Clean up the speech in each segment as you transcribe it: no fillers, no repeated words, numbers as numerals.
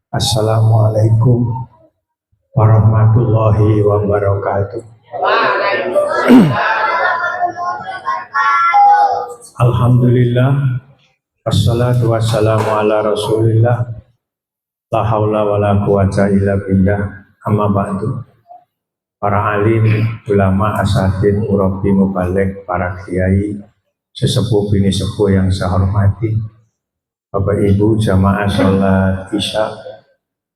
Assalamualaikum warahmatullahi wabarakatuh. Alhamdulillah, wassalatu wassalamu ala rasulillah, la haula wa la quwata illa billah, amma ba'du. Para alim, ulama, asatid, murabbi, mubaligh, para kiai, sesepuh bini sepuh yang saya hormati, Bapak Ibu jamaah sholat isya,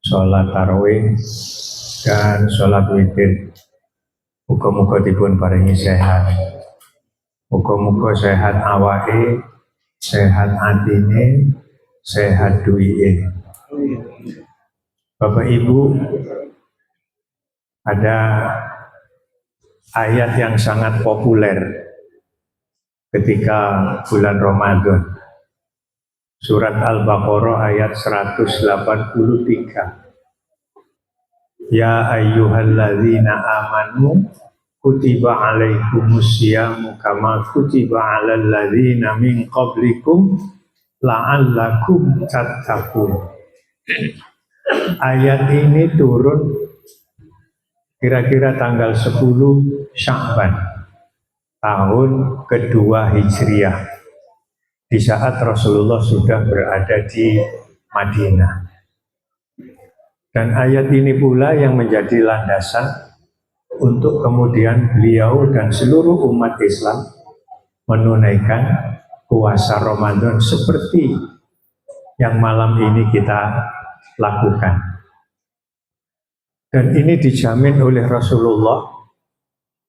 sholat tarawih, dan sholat witir. Muga-muga dipun paringi sehat. Muga-muga sehat awake, sehat atine, sehat duwike. Bapak Ibu, ada ayat yang sangat populer ketika bulan Ramadan. Surat Al-Baqarah ayat 183. Ya ayyuhalladzina amanu kutiba alaikumusyamu kama kutiba alal ladzina min qablikum la'allakum tattaqun. Ayat ini turun kira-kira tanggal 10 Sya'ban tahun kedua Hijriah, di saat Rasulullah sudah berada di Madinah. Dan ayat ini pula yang menjadi landasan untuk kemudian beliau dan seluruh umat Islam menunaikan puasa Ramadan seperti yang malam ini kita lakukan. Dan ini dijamin oleh Rasulullah,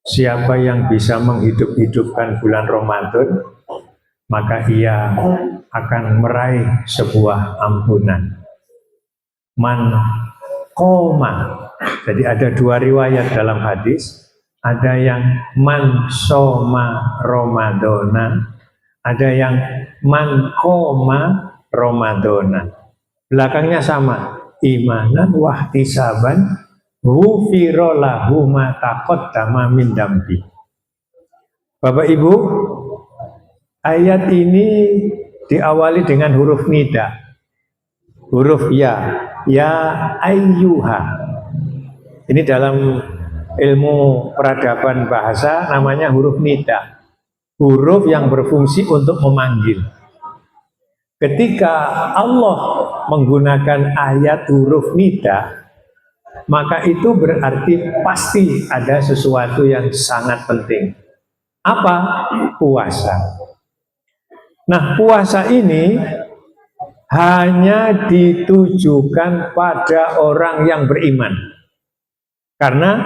siapa yang bisa menghidup-hidupkan bulan Ramadan, maka ia akan meraih sebuah ampunan. Man koma, jadi ada dua riwayat dalam hadis, ada yang man soma Ramadana, ada yang man koma Ramadana. Belakangnya sama, imanan wahtisaban ghufira lahu ma taqaddama min dambi. Bapak Ibu, ayat ini diawali dengan huruf nida, huruf ya ayyuha. Ini dalam ilmu peradaban bahasa namanya huruf nida, huruf yang berfungsi untuk memanggil. Ketika Allah menggunakan ayat huruf nida, maka itu berarti pasti ada sesuatu yang sangat penting. Apa? Puasa. Nah, puasa ini hanya ditujukan pada orang yang beriman. Karena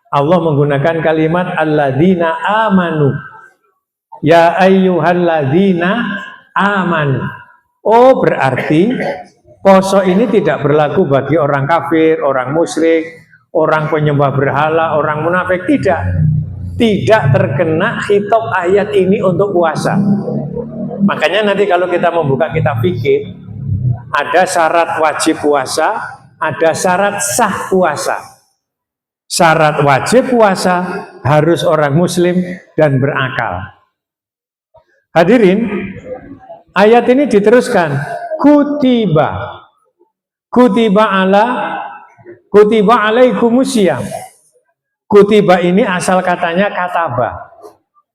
Allah menggunakan kalimat alladzina amanu. Ya ayyuhalladzina amanu. Oh, berarti puasa ini tidak berlaku bagi orang kafir, orang musyrik, orang penyembah berhala, orang munafik, tidak. Tidak terkena khitab ayat ini untuk puasa. Makanya nanti kalau kita membuka kitab fikih, ada syarat wajib puasa, ada syarat sah puasa. Syarat wajib puasa harus orang muslim dan berakal. Hadirin, ayat ini diteruskan, kutiba alaikumusiyam. Kutiba ini asal katanya kataba,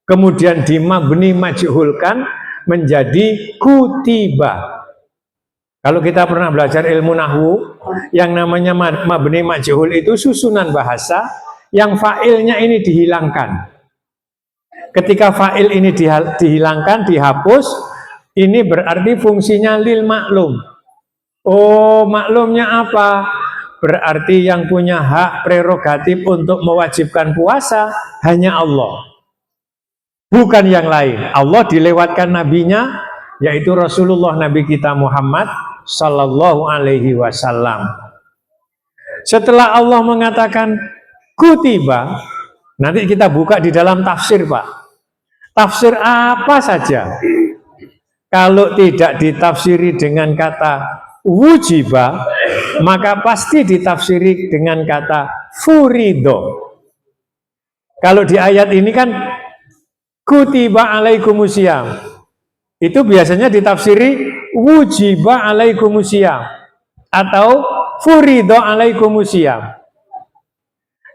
kemudian dimabni majhulkan menjadi kutiba. Kalau kita pernah belajar ilmu nahwu, yang namanya mabni majhul itu susunan bahasa yang fa'ilnya ini dihilangkan. Ketika fa'il ini dihilangkan, dihapus, ini berarti fungsinya lil maklum. Oh, maklumnya apa? Berarti yang punya hak prerogatif untuk mewajibkan puasa hanya Allah, bukan yang lain. Allah dilewatkan nabinya, yaitu Rasulullah Nabi kita Muhammad Sallallahu Alaihi Wasallam. Setelah Allah mengatakan kutiba, nanti kita buka di dalam tafsir, Pak. Tafsir apa saja, kalau tidak ditafsiri dengan kata wujiba, maka pasti ditafsiri dengan kata furido. Kalau di ayat ini kan kutiba alaikumusiyam, itu biasanya ditafsiri wujiba alaikumusiyam. atau furidho alaikumusiyam.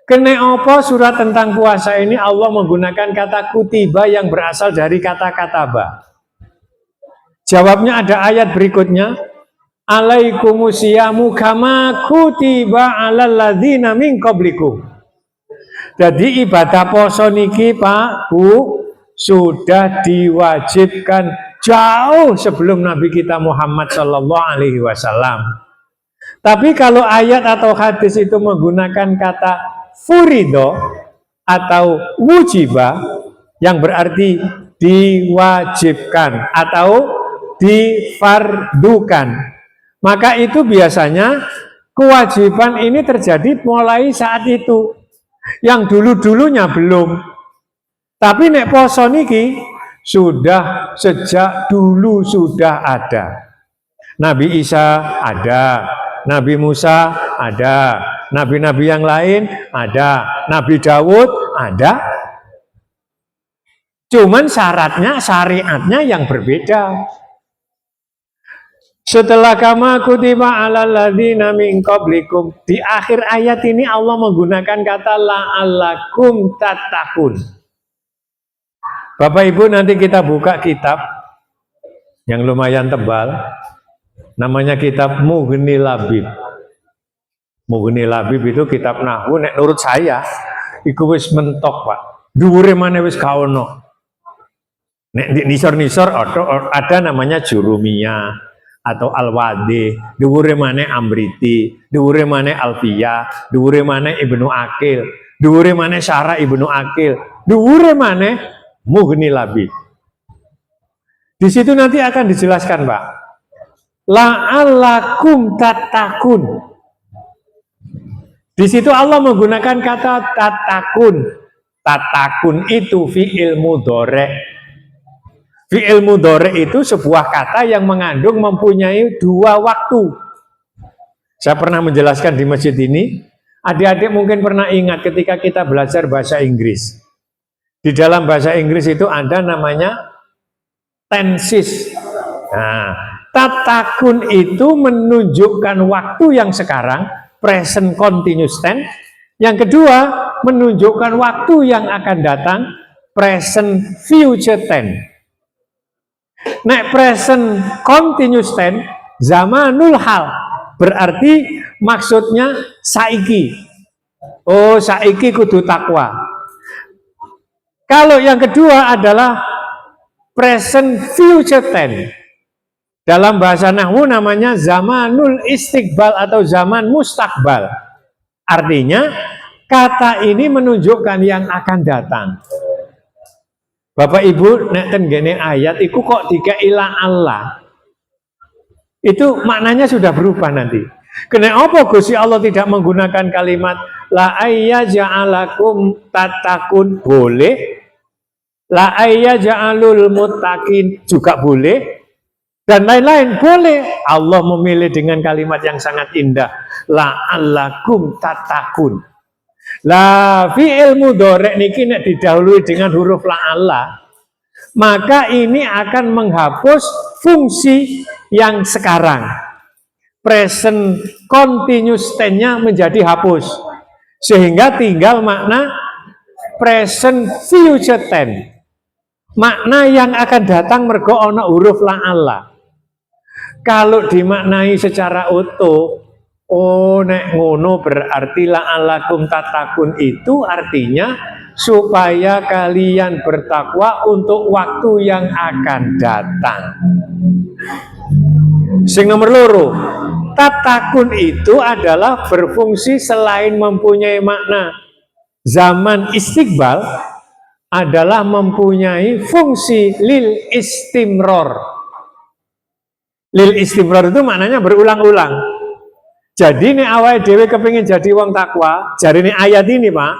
Kene apa surat tentang puasa ini Allah menggunakan kata kutiba yang berasal dari kata kataba. Jawabnya ada ayat berikutnya. Alaikumusyamu kama kutiba alal ladzina min qablikum. Jadi ibadah poso niki Pak, Bu, sudah diwajibkan jauh sebelum Nabi kita Muhammad Shallallahu Alaihi Wasallam. Tapi kalau ayat atau hadis itu menggunakan kata furido atau wujiba yang berarti diwajibkan atau difardukan, maka itu biasanya kewajiban ini terjadi mulai saat itu, yang dulu-dulunya belum. Tapi nek poso niki sudah sejak dulu sudah ada. Nabi Isa ada, Nabi Musa ada, nabi-nabi yang lain ada, Nabi Dawud ada. Cuman syaratnya, syariatnya yang berbeda. Setelah kama kutiba alal ladzina min qablikum, di akhir ayat ini Allah menggunakan kata la'allakum tattaqun. Bapak Ibu, nanti kita buka kitab yang lumayan tebal, namanya kitab Mughni Labib. Mughni Labib itu kitab nahwu, nek nurut saya iku wis mentok, Pak. Dhuwure maneh wis ga ono. Nek di nisor-nisor ada namanya Jurumiyah atau Al-Wadi, dhuwure maneh Amriti, dhuwure maneh Alfiyah, dhuwure maneh Ibnu Aqil, dhuwure maneh Syarah Ibnu Aqil, dhuwure maneh Mughni Labib. Di situ nanti akan dijelaskan, Pak. La'allakum tattaqun. Di situ Allah menggunakan kata tattaqun. Tattaqun itu fi'il mudhari'. Fi'il mudhari' itu sebuah kata yang mengandung mempunyai dua waktu. Saya pernah menjelaskan di masjid ini, adik-adik mungkin pernah ingat ketika kita belajar bahasa Inggris. Di dalam bahasa Inggris itu ada namanya tenses. Nah, tattaqun itu menunjukkan waktu yang sekarang, present continuous tense. Yang kedua, menunjukkan waktu yang akan datang, present future tense. Nek present continuous tense, zamanul hal, berarti maksudnya saiki. Oh, saiki kudu takwa. Kalau yang kedua adalah present future tense. Dalam bahasa nahwu namanya zamanul istiqbal atau zaman mustakbal. Artinya kata ini menunjukkan yang akan datang. Bapak Ibu, nek ten gene ayat iku kok dikaila Allah. Itu maknanya sudah berubah nanti. Kena apa Gusti Allah tidak menggunakan kalimat la ayyaja'alakum tattaqun, boleh. La ayyaja'alul muttaqin juga boleh. Dan lain-lain boleh. Allah memilih dengan kalimat yang sangat indah. La'allakum tattaqun. La fi'il mudhari' niki nek didahului dengan huruf la'alla, maka ini akan menghapus fungsi yang sekarang. Present continuous tense-nya menjadi hapus. Sehingga tinggal makna present future tense. Makna yang akan datang mergo ana huruf la'alla. Kalau dimaknai secara utuh, oh nek ngono berarti la'allakum tattaqun itu artinya supaya kalian bertakwa untuk waktu yang akan datang. Sing nomor loro, tattaqun itu adalah berfungsi selain mempunyai makna zaman istiqbal, adalah mempunyai fungsi lil istimror. Lil istimror itu maknanya berulang-ulang. Jadi nek awake dhewe kepengin jadi wong takwa, jarine ayat ini, Pak,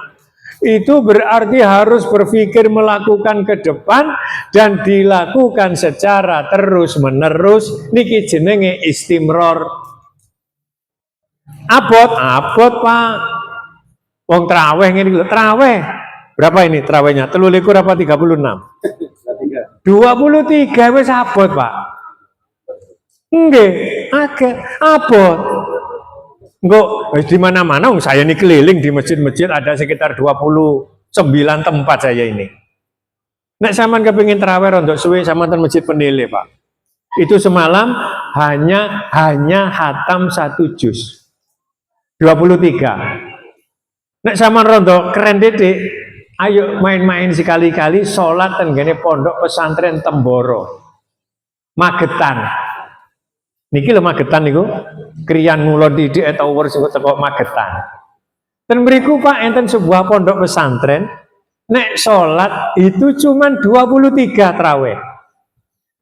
itu berarti harus berpikir melakukan ke depan dan dilakukan secara terus-menerus. Niki jenenge istimror. Abot, Pak. Wong traweh ngene lho, traweh. Berapa ini trawehnya? 23 apa 36? 23 wis abot, Pak. Nggih, agak abot. Enggak, di mana-mana saya ini keliling di masjid-masjid ada sekitar 29 tempat saya ini. Nek sampean kepengin terawih untuk suwe sampean masjid Pendele, Pak. Itu semalam hanya hatam 1 juz. 23. Nek sampean rondo keren titik, ayo main-main sekali-kali sholat tenggene pondok pesantren Temboro. Magetan. Niki lho Magetan niku. Kriyan ngulon didik atau urus teko Magetan. Dan beriku Pak enten sebuah pondok pesantren nek sholat itu cuma 23 terawih.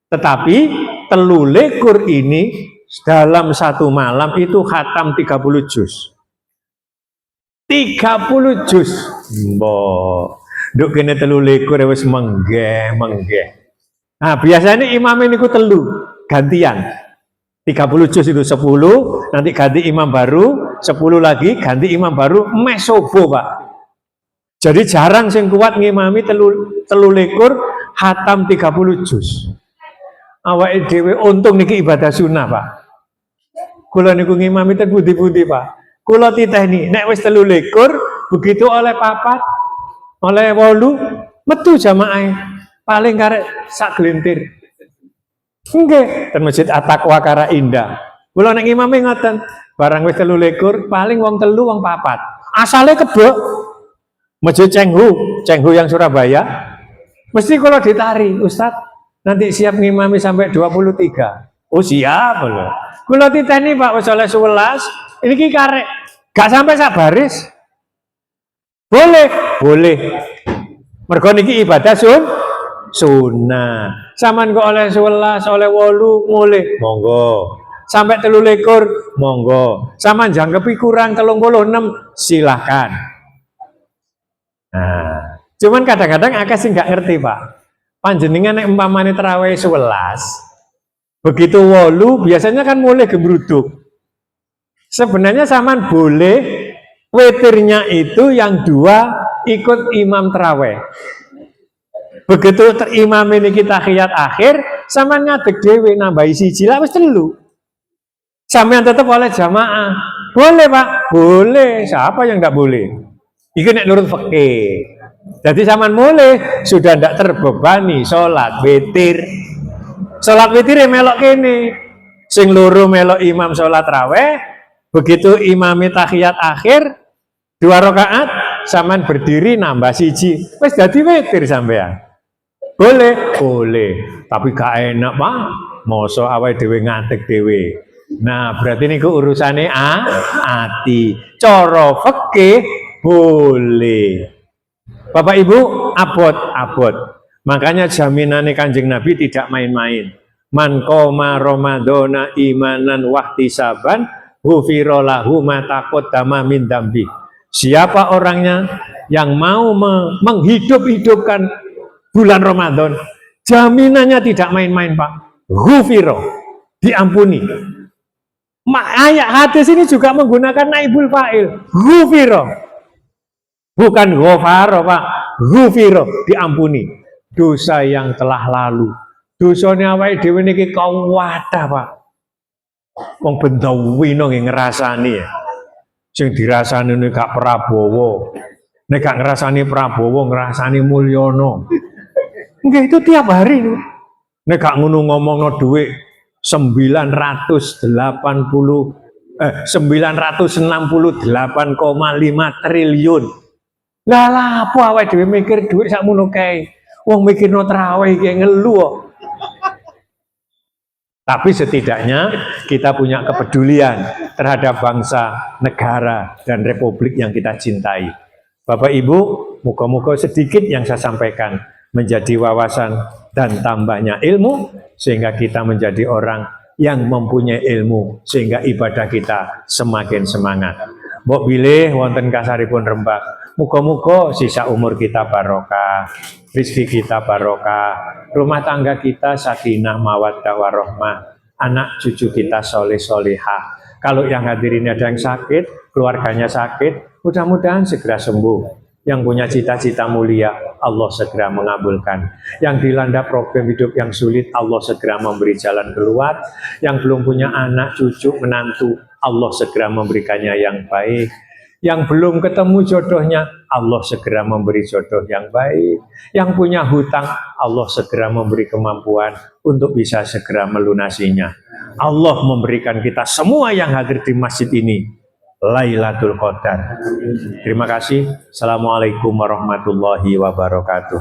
Tetapi 23 ini dalam satu malam itu khatam 30 juz. 30 juz. Mbok. Nduk kene 23 wis menggeh. Nah, biasanya imam ini ku telu gantian. 30 juz itu 10, nanti ganti imam baru, 10 lagi ganti imam baru, mesobo Pak. Jadi jarang sing kuat ngimami telu likur hatam 30 juz. Awake dhewe untung niki ibadah sunnah Pak. Kula niku ngimami ten pundi-pundi Pak. Kula titeni nek wis 23 begitu oleh papat, oleh 8 metu jamaah paling karek sak glintir. Nggih, ten masjid At-Taqwa Kara Indah. Kula nek ngimami ngoten, barang wis 23 paling wong 3 wong 4. Asale kebek. Masjid Cenghu yang Surabaya. Mesti kalau ditari, Ustadz, nanti siap ngimami sampai 23. Oh siap loh. Kula titeni Pak wis oleh 11, ini karek gak sampai sak baris. Boleh. Mergo niki ibadah sunnah. Saman kok oleh 11, oleh 8 mulih, monggo. Sampai 23, monggo. Saman jangkepi kurang 36, silahkan. Nah, cuman kadang-kadang akeh sing nggak ngerti Pak. Panjenengan nek umpamane terawih 11, begitu 8 biasanya kan mulai gembruduk. Sebenarnya saman boleh witirnya itu yang 2 ikut imam terawih. Begitu imam ini kita tahiyat akhir, saman ngadeg dhewe nambahi 1 lah wis 3. Sampeyan tetap oleh jamaah. Boleh Pak, boleh. Siapa yang nggak boleh? Iki nek nurut fikih. Jadi zaman mulai sudah tidak terbebani sholat witir. Sholat witir ya melok kene. Sing loro melok imam sholat raweh. Begitu imami tahiyat akhir 2 rakaat, saman berdiri nambah 1. Wis dadi witir sampean. Boleh. Tapi gak enak Pak. Mosok awake dhewe ngadeg dhewe. Nah, berarti niku urusane ati. Cara fikih boleh. Bapak Ibu, abot. Makanya jaminannya Kanjeng Nabi tidak main-main. Man qoma Ramadhana imanan wahtisaban ghufira lahu ma taqaddama min dambi. Siapa orangnya yang mau menghidup-hidupkan bulan Ramadan, jaminannya tidak main-main Pak. Ghufira, diampuni. Ayat hadis ini juga menggunakan naibul fa'il. Ghufira. Bukan ghafara Pak, ghufira, diampuni dosa yang telah lalu. Dosane awake dhewe niki kawadah Pak. Wong bendawina nggih ngrasani ya. Sing dirasani nek gak Prabowo. Nek gak ngrasani Prabowo, ngrasani Mulyono. Nggih itu tiap hari nih. Nek gak ngono ngomongno dhuwit 968,5 triliun. Lah apa awake dhewe mikir dhuwit sakmono kae. Wong mikirno traweh iki ngelu. Tapi setidaknya kita punya kepedulian terhadap bangsa, negara, dan republik yang kita cintai. Bapak Ibu, moga-moga sedikit yang saya sampaikan menjadi wawasan dan tambahnya ilmu, sehingga kita menjadi orang yang mempunyai ilmu, sehingga ibadah kita semakin semangat. Mbok bilih wonten kasaripun rembak. Muga-muga sisa umur kita barokah, rezeki kita barokah, rumah tangga kita sakinah mawaddah warahmah, anak cucu kita soleh solehah. Kalau yang hadirin ada yang sakit, keluarganya sakit, mudah-mudahan segera sembuh. Yang punya cita-cita mulia, Allah segera mengabulkan. Yang dilanda problem hidup yang sulit, Allah segera memberi jalan keluar. Yang belum punya anak, cucu, menantu, Allah segera memberikannya yang baik. Yang belum ketemu jodohnya, Allah segera memberi jodoh yang baik. Yang punya hutang, Allah segera memberi kemampuan untuk bisa segera melunasinya. Allah memberikan kita semua yang hadir di masjid ini Lailatul Qadar. Terima kasih. Assalamualaikum warahmatullahi wabarakatuh.